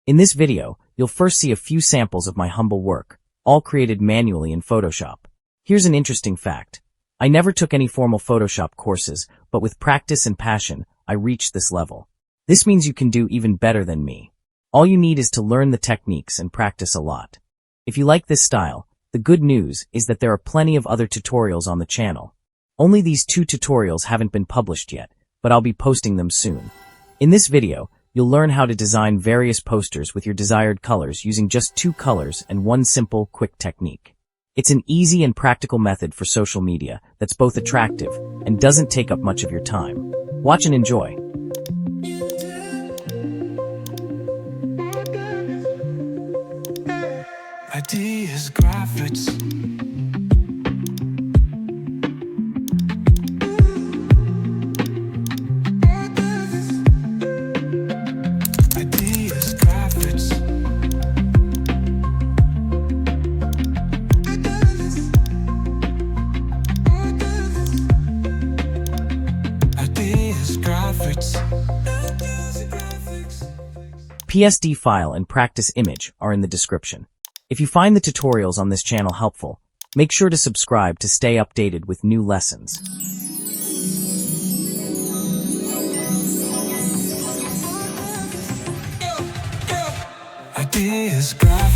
In this video, you'll first see a few samples of my humble work, all created manually in Photoshop. Here's an interesting fact. I never took any formal Photoshop courses, but with practice and passion, I reached this level. This means you can do even better than me. All you need is to learn the techniques and practice a lot. If you like this style, the good news is that there are plenty of other tutorials on the channel. Only these 2 tutorials haven't been published yet, but I'll be posting them soon. In this video, you'll learn how to design various posters with your desired colors using just 2 colors and one simple, quick technique. It's an easy and practical method for social media that's both attractive and doesn't take up much of your time. Watch and enjoy. Ideas, graphics. Ideas, graphics. Ideas, graphics. PSD file and practice image are in the description. If you find the tutorials on this channel helpful, make sure to subscribe to stay updated with new lessons. Ideas, graphics.